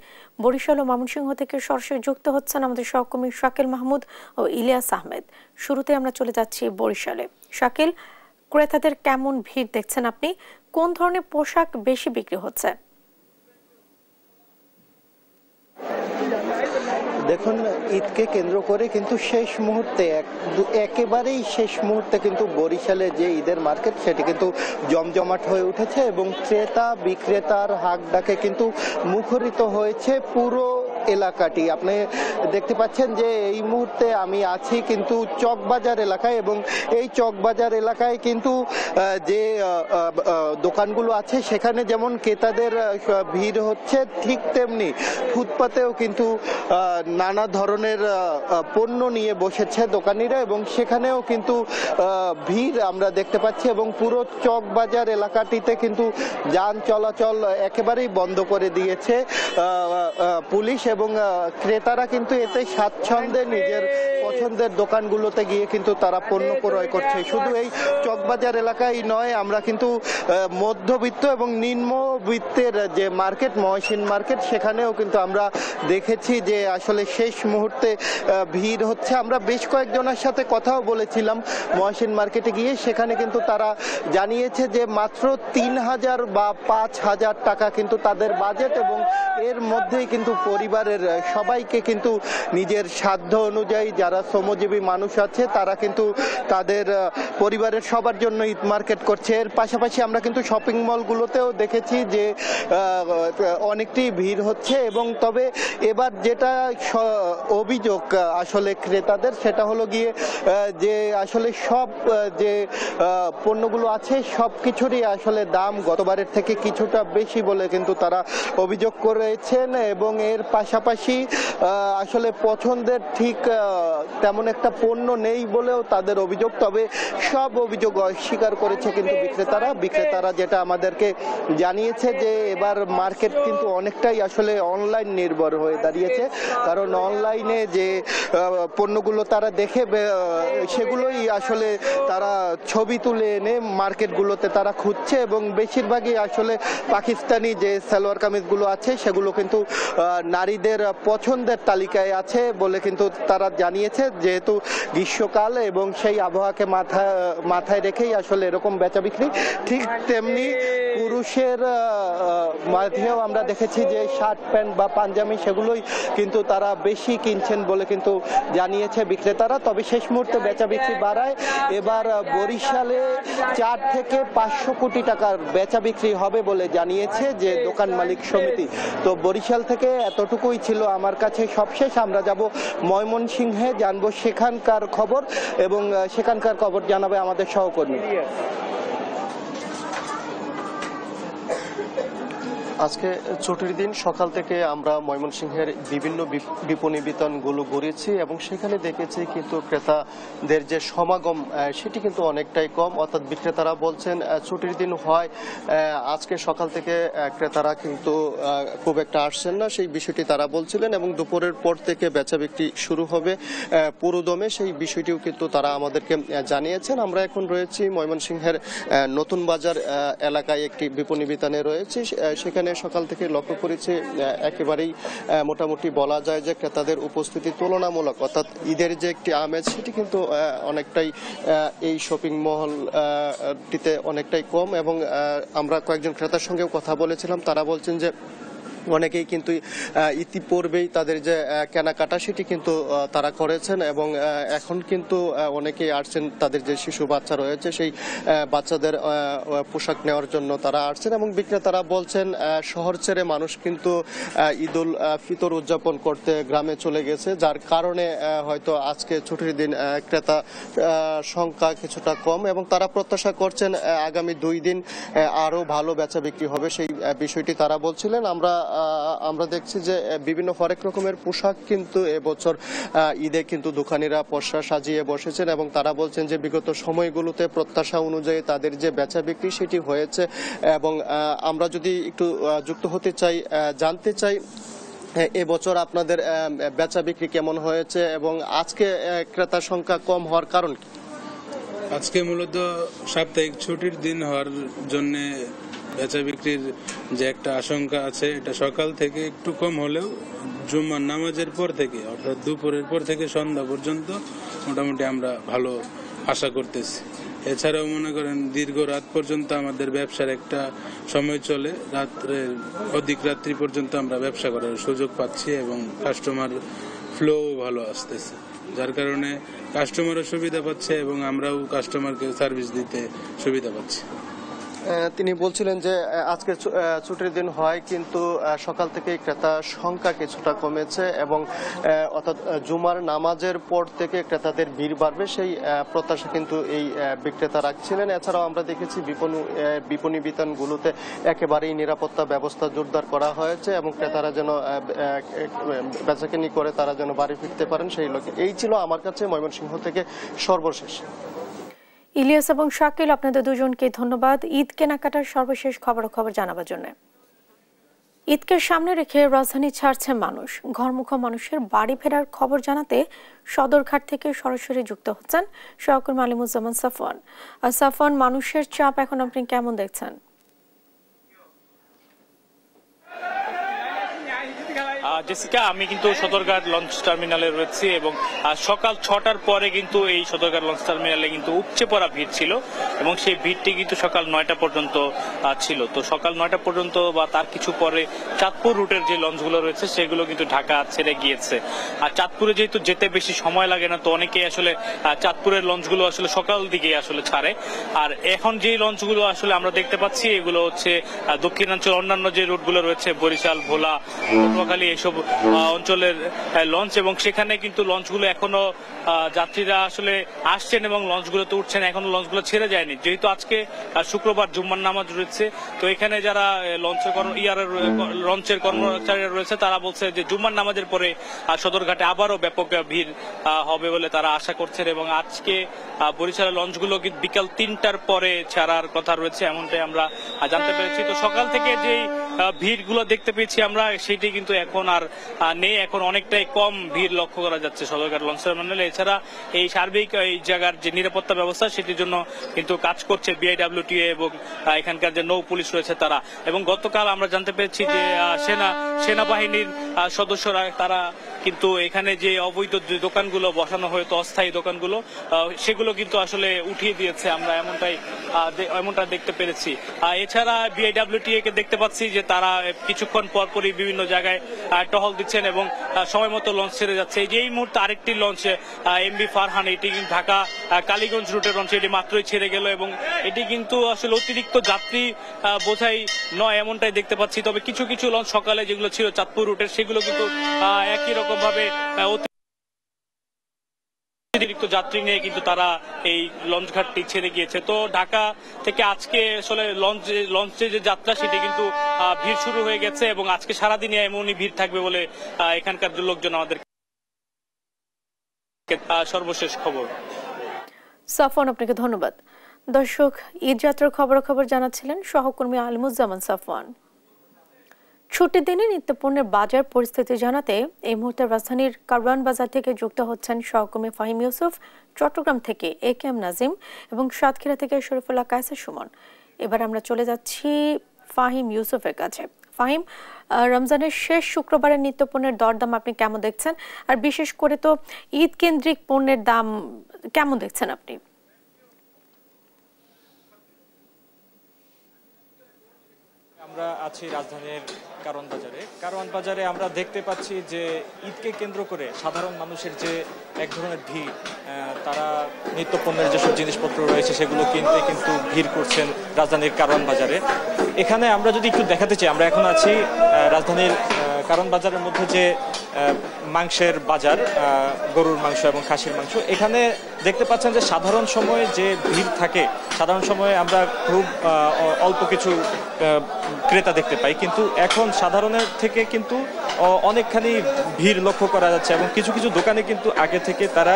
বরিশাল ও ময়মনসিংহ থেকে সরাসরি যুক্ত হচ্ছেন আমাদের সহকর্মী শাকিল মাহমুদ ও ইলিয়াস আহমেদ। শুরুতে আমরা চলে যাচ্ছি বরিশালে। শাকিল, ক্রেতাদের কেমন ভিড় দেখছেন আপনি? কোন ধরনের পোশাক বেশি বিক্রি হচ্ছে? দেখুন, ঈদকে কেন্দ্র করে কিন্তু শেষ মুহূর্তে একেবারেই শেষ মুহূর্তে কিন্তু বরিশালে যে ঈদের মার্কেট সেটি কিন্তু জমজমাট হয়ে উঠেছে এবং ক্রেতা বিক্রেতার হাক ডাকে কিন্তু মুখরিত হয়েছে পুরো এলাকাটি। আপনি দেখতে পাচ্ছেন যে এই মুহূর্তে আমি আছি কিন্তু চকবাজার এলাকায় এবং এই চকবাজার এলাকায় কিন্তু যে দোকানগুলো আছে সেখানে যেমন ক্রেতাদের ভিড় হচ্ছে ঠিক তেমনি ফুটপাতেও কিন্তু নানা ধরনের পণ্য নিয়ে বসেছে দোকানিরা এবং সেখানেও কিন্তু ভিড় আমরা দেখতে পাচ্ছি এবং পুরো চকবাজার এলাকাটিতে কিন্তু যান চলাচল একেবারেই বন্ধ করে দিয়েছে পুলিশ এবং ক্রেতারা কিন্তু এতে স্বাচ্ছন্দ্যে নিজের পছন্দের দোকানগুলোতে গিয়ে কিন্তু তারা পণ্য ক্রয় করছে। শুধু এই চকবাজার এলাকায় নয়, আমরা কিন্তু মধ্যবিত্ত এবং নিম্নবিত্তের যে মার্কেট মহসিন মার্কেট সেখানেও কিন্তু আমরা দেখেছি যে আসলে শেষ মুহূর্তে ভিড় হচ্ছে। আমরা বেশ কয়েকজনের সাথে কথাও বলেছিলাম মহসিন মার্কেটে গিয়ে, সেখানে কিন্তু তারা জানিয়েছে যে মাত্র 3000 বা 5000 টাকা কিন্তু তাদের বাজেট এবং এর মধ্যেই কিন্তু পরিবারের সবাইকে কিন্তু নিজের সাধ্য অনুযায়ী যারা যারা শ্রমজীবী মানুষ আছে তারা কিন্তু তাদের পরিবারের সবার জন্য ঈদ মার্কেট করছে। এর পাশাপাশি আমরা কিন্তু শপিং মলগুলোতেও দেখেছি যে অনেকটি ভিড় হচ্ছে, এবং তবে এবার যেটা অভিযোগ আসলে ক্রেতাদের সেটা হলো গিয়ে যে আসলে সব যে পণ্যগুলো আছে সব কিছুরই আসলে দাম গতবারের থেকে কিছুটা বেশি বলে কিন্তু তারা অভিযোগ করেছেন, এবং এর পাশাপাশি আসলে পছন্দের ঠিক তেমন একটা পণ্য নেই বলেও তাদের অভিযোগ। তবে সব অভিযোগ অস্বীকার করেছে কিন্তু বিক্রেতারা যেটা আমাদেরকে জানিয়েছে যে এবার মার্কেট কিন্তু অনেকটাই আসলে অনলাইন নির্ভর হয়ে দাঁড়িয়েছে, কারণ অনলাইনে যে পণ্যগুলো তারা দেখে সেগুলোই আসলে তারা ছবি তুলে এনে মার্কেটগুলোতে তারা খুঁজছে, এবং বেশিরভাগই আসলে পাকিস্তানি যে সালোয়ার কামিজগুলো আছে সেগুলো কিন্তু নারীদের পছন্দের তালিকায় আছে বলে কিন্তু তারা জানিয়েছে, যেহেতু গ্রীষ্মকাল এবং সেই আবহাওয়াকে মাথায় রেখেই আসলে এরকম বেচা বিক্রি। ঠিক তেমনি পুরুষের মাঝেও আমরা দেখেছি যে শার্ট প্যান্ট বা পাঞ্জাবি সেগুলোই কিন্তু তারা বেশি কিনছেন বলে কিন্তু জানিয়েছে বিক্রেতারা। তবে শেষ মুহূর্তে বেচা বিক্রি বাড়ায় এবার বরিশালে 4 থেকে 500 কোটি টাকার বেচা বিক্রি হবে বলে জানিয়েছে যে দোকান মালিক সমিতি। তো বরিশাল থেকে এতটুকুই ছিল আমার কাছে সবশেষ। আমরা যাব ময়মনসিংহে, জানবো সেখানকার খবর, এবং সেখানকার খবর জানাবে আমাদের সহকর্মী। আজকে ছুটির দিন, সকাল থেকে আমরা ময়মনসিংহের বিভিন্ন বিপণী বিতানগুলো ঘুরেছি এবং সেখানে দেখেছি কিন্তু ক্রেতাদের যে সমাগম সেটি কিন্তু অনেকটাই কম। অর্থাৎ বিক্রেতারা বলছেন ছুটির দিন হয় আজকে সকাল থেকে ক্রেতারা কিন্তু খুব একটা আসছেন না, সেই বিষয়টি তারা বলছিলেন, এবং দুপুরের পর থেকে বেচা বিক্রি শুরু হবে পুরোদমে, সেই বিষয়টিও কিন্তু তারা আমাদেরকে জানিয়েছেন। আমরা এখন রয়েছি ময়মনসিংহের নতুন বাজার এলাকায় একটি বিপণী বিতানে রয়েছি। সেখানে সকাল থেকে লক্ষ্য করেছি একেবারেই মোটামুটি বলা যায় যে ক্রেতাদের উপস্থিতি তুলনামূলক, অর্থাৎ ঈদের যে একটি আমেজ সেটি কিন্তু অনেকটাই এই শপিং মহলটিতে অনেকটাই কম। এবং আমরা কয়েকজন ক্রেতার সঙ্গেও কথা বলেছিলাম, তারা বলছেন যে অনেকেই কিন্তু ইতিপূর্বেই তাদের যে কেনাকাটা সেটি কিন্তু তারা করেছেন, এবং এখন কিন্তু অনেকেই আসছেন তাদের যে শিশু বাচ্চা রয়েছে সেই বাচ্চাদের পোশাক নেওয়ার জন্য তারা আসছেন। এবং বিক্রেতারা বলছেন শহর ছেড়ে মানুষ কিন্তু ঈদুল ফিতর উদযাপন করতে গ্রামে চলে গেছে, যার কারণে হয়তো আজকে ছুটির দিন ক্রেতা সংখ্যা কিছুটা কম, এবং তারা প্রত্যাশা করছেন আগামী 2 দিন আরো ভালো বেচা বিক্রি হবে, সেই বিষয়টি তারা বলছিলেন। আমরা দেখছি যে বিভিন্ন হরেক রকমের পোশাক কিন্তু এবছর ঈদে কিন্তু দোকানিরা পসরা সাজিয়ে বসেছেন, এবং তারা বলছেন যে বিগত সময়গুলোতে প্রত্যাশা অনুযায়ী তাদের যে বেচা বিক্রি সেটি হয়েছে। এবং আমরা যদি একটু যুক্ত হতে চাই, জানতে চাই এবছর আপনাদের বেচা বিক্রি কেমন হয়েছে এবং আজকে ক্রেতার সংখ্যা কম হওয়ার কারণ কি? আজকে মূলত সাপ্তাহিক ছুটির দিন হওয়ার জন্য বেচা বিক্রির যে একটা আশঙ্কা আছে এটা সকাল থেকে একটু কম হলেও জুম্মার নামাজের পর থেকে, অর্থাৎ দুপুরের পর থেকে সন্ধ্যা পর্যন্ত মোটামুটি আমরা ভালো আশা করতেছি। এছাড়াও মনে করেন দীর্ঘ রাত পর্যন্ত আমাদের ব্যবসার একটা সময় চলে, রাত্রের অধিক রাত্রি পর্যন্ত আমরা ব্যবসা করার সুযোগ পাচ্ছি এবং কাস্টমার ফ্লো ভালো আসতেছে, যার কারণে কাস্টমারও সুবিধা পাচ্ছে এবং আমরাও কাস্টমারকে সার্ভিস দিতে সুবিধা পাচ্ছি। তিনি বলছিলেন যে আজকে ছুটির দিন হয় কিন্তু সকাল থেকে ক্রেতার সংখ্যা কিছুটা কমেছে, এবং অর্থাৎ জুমার নামাজের পর থেকে ক্রেতাদের ভিড় বাড়বে সেই প্রত্যাশা কিন্তু এই বিক্রেতা রাখছিলেন। এছাড়াও আমরা দেখেছি বিপণী বিতানগুলোতে একেবারেই নিরাপত্তা ব্যবস্থা জোরদার করা হয়েছে এবং ক্রেতারা যেন বেচাকেনি করে তারা যেন বাড়ি ফিরতে পারেন সেই লক্ষ্যে। এই ছিল আমার কাছে ময়মনসিংহ থেকে সর্বশেষ। ইলিয়াস এবং শাকিল, আপনাদের দুজনকে ধন্যবাদ ঈদ কেনাকাটার সর্বশেষ খবর জানাবার জন্য। ঈদকে সামনে রেখে রাজধানী ছাড়ছে মানুষ। ঘরমুখো মানুষের বাড়ি ফেরার খবর জানাতে সদরঘাট থেকে সরাসরি যুক্ত হচ্ছেন সহকর্মী আলিমুজ্জামান সাফওয়ান। সাফওয়ান, মানুষের চাপ এখন আপনি কেমন দেখছেন? জেসিকা, আমি কিন্তু সদরঘাট লঞ্চ টার্মিনালে রয়েছি এবং সকাল 6টার পরে কিন্তু এই সদরঘাট লঞ্চ টার্মিনালে কিন্তু উপচে পড়া ভিড় ছিল এবং সেই ভিড়টি কিন্তু সকাল 9টা পর্যন্ত ছিল। তো সকাল 9টা পর্যন্ত বা তার কিছু পরে চাঁদপুর রুটের যে লঞ্চগুলো রয়েছে সেগুলো কিন্তু ঢাকা ছেড়ে গিয়েছে। আর চাঁদপুরে যেহেতু যেতে বেশি সময় লাগে না, তো অনেকেই আসলে চাঁদপুরের লঞ্চগুলো আসলে সকাল দিকে আসলে ছাড়ে। আর এখন যে লঞ্চগুলো আসলে আমরা দেখতে পাচ্ছি এগুলো হচ্ছে দক্ষিণাঞ্চল অন্যান্য যে রুটগুলো রয়েছে, বরিশাল, ভোলা, পটুয়াখালী এইসব অঞ্চলের লঞ্চ, এবং সেখানে কিন্তু লঞ্চগুলো এখনো যাত্রীরা আসলে আসছেন এবং লঞ্চগুলোতে উঠছেন, এখনো লঞ্চগুলো ছেড়ে যায়নি। যেহেতু আজকে শুক্রবার জুম্মার নামাজ রয়েছে, তো এখানে যারা লঞ্চের কর্মচারীরা রয়েছে তারা বলছে যে জুম্মার নামাজের পরে সদরঘাটে আবারও ব্যাপক ভিড় হবে বলে তারা আশা করছেন। এবং আজকে বরিশালের লঞ্চগুলো বিকাল 3টার পরে ছাড়ার কথা রয়েছে, এমনটাই আমরা জানতে পেরেছি। তো সকাল থেকে যেই ভিড় গুলো দেখতে পেয়েছি আমরা, সেটি কিন্তু এখন আর নেই, এখন অনেকটাই কম ভিড় লক্ষ্য করা যাচ্ছে সদরঘাট লঞ্চ টার্মিনালে। এছাড়া এই সার্বিক এই জায়গার যে নিরাপত্তা ব্যবস্থা সেটির জন্য কিন্তু কাজ করছে বিআইডব্লিউটিএ এবং এখানকার যে নৌ পুলিশ রয়েছে তারা। এবং গতকাল আমরা জানতে পেরেছি যে সেনাবাহিনীর সদস্যরা তারা কিন্তু এখানে যে অবৈধ দোকানগুলো বসানো হয়তো অস্থায়ী দোকানগুলো, সেগুলো কিন্তু আসলে উঠিয়ে দিয়েছে, আমরা এমনটা দেখতে পেরেছি। এছাড়া বিআইডব্লিউটিএ কে দেখতে পাচ্ছি যে তারা কিছুক্ষণ পরপরই বিভিন্ন জায়গায় টহল দিচ্ছেন এবং সময় মতো লঞ্চ ছেড়ে যাচ্ছে। এই যে এই মুহূর্তে আরেকটি লঞ্চ এমবি ফারহান, এটি ঢাকা কালীগঞ্জ রুটের লঞ্চ, এটি মাত্রই ছেড়ে গেল এবং এটি কিন্তু আসলে অতিরিক্ত যাত্রী বোঝাই নয় এমনটাই দেখতে পাচ্ছি। তবে কিছু কিছু লঞ্চ সকালে যেগুলো ছিল চাঁদপুর রুটের সেগুলো কিন্তু একই রকম ভাবে অতিরিক্ত যাত্রী নিয়ে কিন্তু তারা এই লঞ্চ ঘাটটি ছেড়ে গিয়েছে। তো ঢাকা থেকে আজকে আসলে লঞ্চের যে যাত্রা সেটি কিন্তু ভিড় শুরু হয়ে গেছে এবং আজকে সারাদিনে এমনই ভিড় থাকবে বলে এখানকার লোকজন আমাদের সর্বশেষ খবর। সাফওয়ান, আপনাকে ধন্যবাদ। দর্শক, ঈদ যাত্রার খবরাখবর জানাচ্ছিলেন সহকর্মী আলিমুজ্জামান সাফওয়ান। ছুটির দিনে নিত্যপণ্যের বাজার পরিস্থিতি জানাতে এই মুহূর্তে রাজধানীর কারওয়ান বাজার থেকে যুক্ত হচ্ছেন সহকর্মী ফাহিম ইউসুফ, চট্টগ্রাম থেকে AK নাজিম এবং সাতক্ষীরা থেকে শরীফুল্লাহ কায়েসার সুমন। এবার আমরা চলে যাচ্ছি ফাহিম ইউসুফের কাছে। ফাহিম, রমজানের শেষ শুক্রবারের নিত্যপণ্যের দরদাম আপনি কেমন দেখছেন, আর বিশেষ করে তো ঈদ কেন্দ্রিক পণ্যের দাম কেমন দেখছেন আপনি? আমরা আছি রাজধানীর কারওয়ান বাজারে আমরা দেখতে পাচ্ছি যে ঈদকে কেন্দ্র করে সাধারণ মানুষের যে এক ধরনের ভিড়, তারা নিত্যপণ্যের যেসব জিনিসপত্র রয়েছে সেগুলো কিনতে কিন্তু ভিড় করছেন রাজধানীর কারওয়ান বাজারে। এখানে আমরা যদি একটু দেখাতে চাই, আমরা এখন আছি রাজধানীর কারওয়ান বাজারের মধ্যে যে মাংসের বাজার, গরুর মাংস এবং খাসির মাংস, এখানে দেখতে পাচ্ছেন যে সাধারণ সময়ে যে ভিড় থাকে, সাধারণ সময়ে আমরা খুব অল্প কিছু ক্রেতা দেখতে পাই, কিন্তু এখন সাধারণের থেকে কিন্তু অনেকখানি ভিড় লক্ষ্য করা যাচ্ছে এবং কিছু কিছু দোকানে কিন্তু আগে থেকে তারা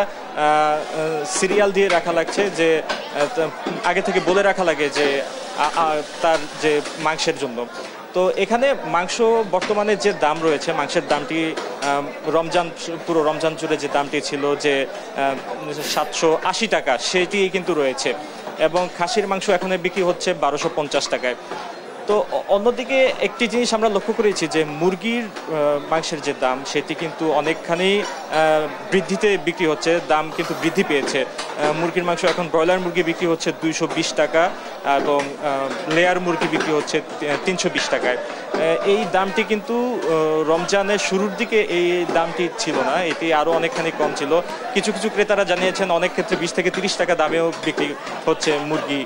সিরিয়াল দিয়ে রাখা লাগছে, যে আগে থেকে বলে রাখা লাগে যে তার যে মাংসের জন্য। তো এখানে মাংস বর্তমানে যে দাম রয়েছে, মাংসের দামটি পুরো রমজান জুড়ে যে দামটি ছিল যে 780 টাকা, সেটি কিন্তু রয়েছে এবং খাসির মাংস এখন বিক্রি হচ্ছে 1250 টাকায়। তো অন্যদিকে একটি জিনিস আমরা লক্ষ্য করেছি যে মুরগির মাংসের যে দাম সেটি কিন্তু অনেকখানি বৃদ্ধিতে বিক্রি হচ্ছে, দাম কিন্তু বৃদ্ধি পেয়েছে। মুরগির মাংস এখন ব্রয়লার মুরগি বিক্রি হচ্ছে 220 টাকা এবং লেয়ার মুরগি বিক্রি হচ্ছে 320 টাকায়। এই দামটি কিন্তু রমজানের শুরুর দিকে এই দামটি ছিল না, এটি আরও অনেকখানি কম ছিল। কিছু কিছু ক্রেতারা জানিয়েছেন অনেক ক্ষেত্রে 20 থেকে 30 টাকা দামেও বিক্রি হচ্ছে মুরগি।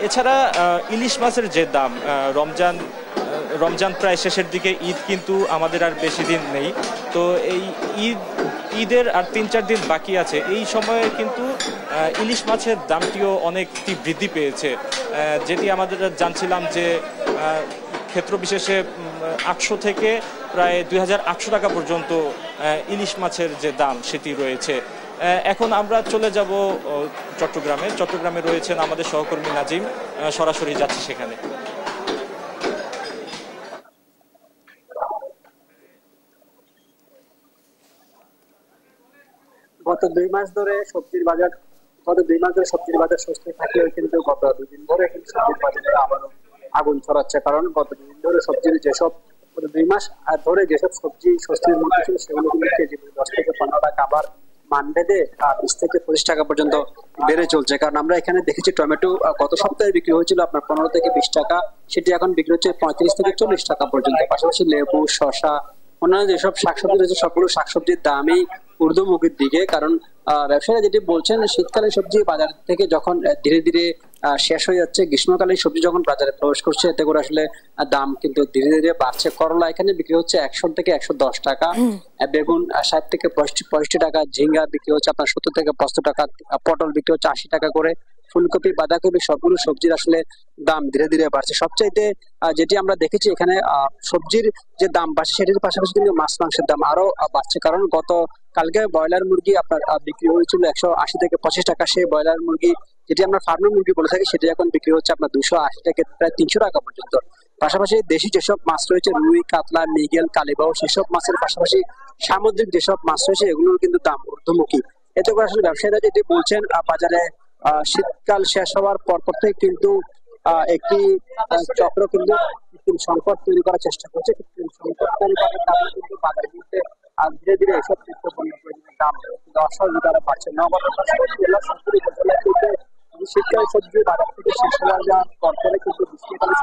এছাড়া ইলিশ মাছের যে দাম, রমজান প্রায় শেষের দিকে, ঈদ কিন্তু আমাদের আর বেশি দিন নেই, তো এই ঈদের আর 3-4 দিন বাকি আছে। এই সময়ে কিন্তু ইলিশ মাছের দামটিও অনেকটি বৃদ্ধি পেয়েছে, যেটি আমাদের জানছিলাম যে ক্ষেত্র বিশেষে 800 থেকে প্রায় 2800 টাকা পর্যন্ত ইলিশ মাছের যে দাম সেটি রয়েছে। এখন আমরা চলে যাব চট্টগ্রামে রয়েছেন আমাদের সহকর্মী নাজিম, সরাসরি যাচ্ছি সেখানে। গত 2 মাস ধরে সবজির বাজার সুস্থ থাকলেও কিন্তু গত 2 দিন ধরে কিন্তু সবজির বাজারে আবারও আগুন ছড়াচ্ছে, কারণ গত 2 দিন ধরে সবজির যেসব 2 মাস ধরে যেসব সবজি স্বস্তির মধ্যে ছিল সেগুলো কিন্তু কেজি 10 থেকে 15 টাকা, আবার মানডেতে 20 থেকে 25 টাকা পর্যন্ত বেড়ে চলছে। কারণ আমরা এখানে দেখেছি টমেটো গত সপ্তাহে বিক্রি হয়েছিল আপনার 15 থেকে 20 টাকা, সেটি এখন বিক্রি হচ্ছে 35 থেকে 40 টাকা পর্যন্ত। পাশাপাশি লেবু, শসা, অন্যান্য যেসব শাকসবজি রয়েছে সবগুলো শাকসবজির দামই ঊর্ধ্বমুখীর দিকে। কারণ ব্যবসায়ীরা যেটি বলছেন, শীতকালীন সবজি বাজার থেকে যখন ধীরে ধীরে শেষ হয়ে যাচ্ছে, গ্রীষ্মকালীন সবজি যখন বাজারে প্রবেশ করছে এতে করে আসলে দাম কিন্তু ধীরে ধীরে বাড়ছে। করলা এখানে বিক্রি হচ্ছে 100 থেকে 110 টাকা, বেগুন 60 থেকে 65 টাকা, ঝিঙ্গা বিক্রি হচ্ছে আপনার 70 থেকে 75 টাকা, পটল বিক্রি হচ্ছে 80 টাকা করে, ফুলকপি, বাঁধাকপি সবগুলো সবজির আসলে দাম ধীরে ধীরে বাড়ছে। সবচাইতে যেটি আমরা দেখেছি এখানে সবজির যে দাম বাড়ছে সেটির পাশাপাশি কিন্তু মাছ মাংসের দাম আরো বাড়ছে। কারণ গত কালকে ব্রয়লার মুরগি আপনার বিক্রি হয়েছিল 180 থেকে 25 টাকা, সেই ব্রয়লার মুরগি যেটি আমরা ফার্মের মুরগি বলে থাকি সেটি এখন বিক্রি হচ্ছে আপনার 280 থেকে প্রায় 300 টাকা পর্যন্ত। পাশাপাশি দেশি যেসব মাছ রয়েছে রুই, কাতলা, মৃগেল, কালিবাউ, সেসব মাছের পাশাপাশি সামুদ্রিক যেসব মাছ রয়েছে এগুলোর কিন্তু দাম ঊর্ধ্বমুখী। এতে করে আসলে ব্যবসায়ীরা যেটি বলছেন বাজারে শীতকাল শেষ হওয়ার পর থেকে কিন্তু একটি চক্র কিন্তু কৃত্রিম সংকট তৈরি করার চেষ্টা করছে। কৃত্রিম সংকট তৈরি করার কারণে কিন্তু বাজারগুলোতে ধীরে ধীরে এসব নিত্যপণ্য প্রয়োজনীয় দাম অস্বাভাবিকভাবে বাড়ছে। শীতকালীন সবজি বাজার থেকে শেষ হয়ে যাওয়ার পর থেকে কিন্তু গ্রীষ্মকালীন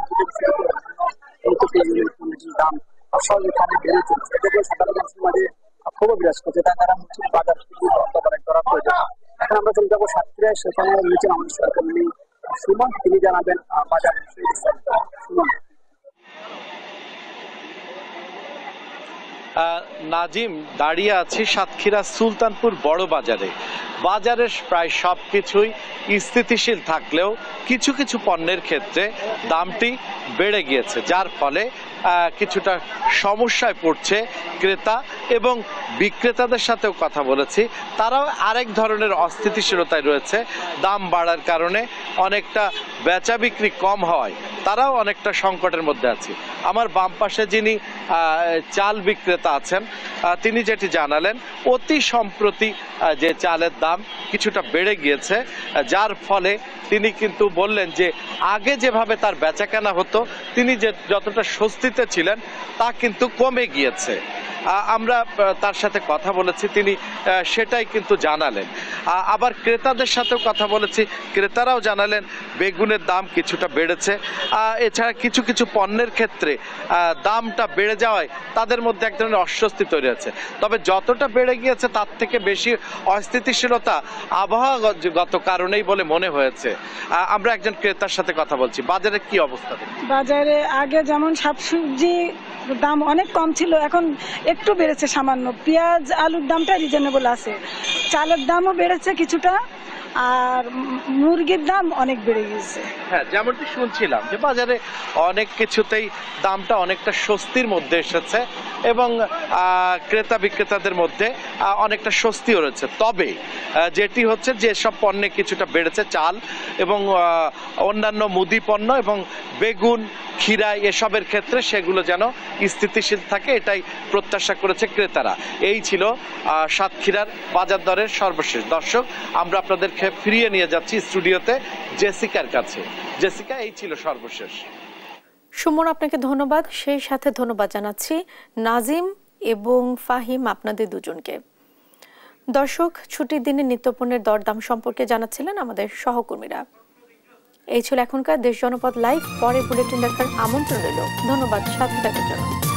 সবজির দাম অস্বাভাবিকভাবে বেড়ে চলছে। এতে করে সাধারণ মানুষের মাঝে ক্ষোভ বিরাজ করছে, তারা বাজার থেকে অর্থবাদান করা প্রয়োজন। এখন আমরা চলে যাবো সাতক্ষীরায়, সেখানে নিচে আমাদের সহকর্মী সুমন, তিনি জানাবেন বাজার সুমন। নাজিম, দাঁড়িয়ে আছি সাতক্ষীরা সুলতানপুর বড় বাজারে। বাজারের প্রায় সবকিছুই স্থিতিশীল থাকলেও কিছু কিছু পণ্যের ক্ষেত্রে দামটি বেড়ে গিয়েছে, যার ফলে কিছুটা সমস্যায় পড়ছে ক্রেতা এবং বিক্রেতাদের সাথেও কথা বলেছি, তারাও আরেক ধরনের অস্থিতিশীলতায় রয়েছে। দাম বাড়ার কারণে অনেকটা বেচা বিক্রি কম হয়, তারাও অনেকটা সংকটের মধ্যে আছে। আমার বাম পাশে যিনি চাল বিক্রেতা আছেন তিনি যেটি জানালেন, অতি সম্প্রতি যে চালের দাম কিছুটা বেড়ে গিয়েছে, যার ফলে তিনি কিন্তু বললেন যে আগে যেভাবে তার বেচাকেনা হতো তিনি যে যতটা স্বস্তিতে ছিলেন তা কিন্তু কমে গিয়েছে। আমরা তার সাথে কথা বলেছি, তিনি সেটাই কিন্তু জানালেন। আবার ক্রেতাদের সাথেও কথা বলেছি, ক্রেতারাও জানালেন বেগুনের দাম কিছুটা বেড়েছে। এছাড়া কিছু কিছু পণ্যের ক্ষেত্রে দামটা বেড়ে যাওয়ায় তাদের মধ্যে এক ধরনের অস্বস্তি তৈরি হয়েছে। তবে যতটা বেড়ে গিয়েছে তার থেকে বেশি অস্থিতিশীলতা আবহাওয়াগত কারণেই বলে মনে হয়েছে। আমরা একজন ক্রেতার সাথে কথা বলছি। বাজারে কি অবস্থা? বাজারে আগে যেমন শাকসবজি দাম অনেক কম ছিল, এখন একটু বেড়েছে সামান্য। পেঁয়াজ, আলুর দামটা রিজনেবল আছে, চালের দামও বেড়েছে কিছুটা, আর মুরগির দাম অনেক বেড়ে গেছে। হ্যাঁ, যেমনটি শুনছিলাম যে বাজারে অনেক কিছুতেই দামটা অনেকটা স্বস্তির মধ্যে এসেছে এবং ক্রেতা বিক্রেতাদের মধ্যে অনেকটা স্বস্তিও রয়েছে। তবে যেটি হচ্ছে যে সব পণ্যে কিছুটা বেড়েছে, চাল এবং অন্যান্য মুদি পণ্য এবং বেগুন, ক্ষীরা এসবের ক্ষেত্রে সেগুলো যেন স্থিতিশীল থাকে, এটাই প্রত্যাশা করেছে ক্রেতারা। এই ছিল সাতক্ষীরার বাজার দরের সর্বশেষ। দর্শক, আমরা আপনাদেরকে ফিরিয়ে নিয়ে যাচ্ছি স্টুডিওতে জেসিকার কাছে। জেসিকা, এই ছিল সর্বশেষ। সুমন, আপনাকে ধন্যবাদ। সেই সাথে ধন্যবাদ জানাচ্ছি নাজিম এবং ফাহিম, আপনাদের দুজনকে। দর্শক, ছুটির দিনে নিত্যপণ্যের দরদাম সম্পর্কে জানাচ্ছিলেন আমাদের সহকর্মীরা। এই ছিল এখনকার দেশ জনপদ লাইভ। পরে বুলেটিন দেখার আমন্ত্রণ রইল। ধন্যবাদ সাথে থাকার জন্য।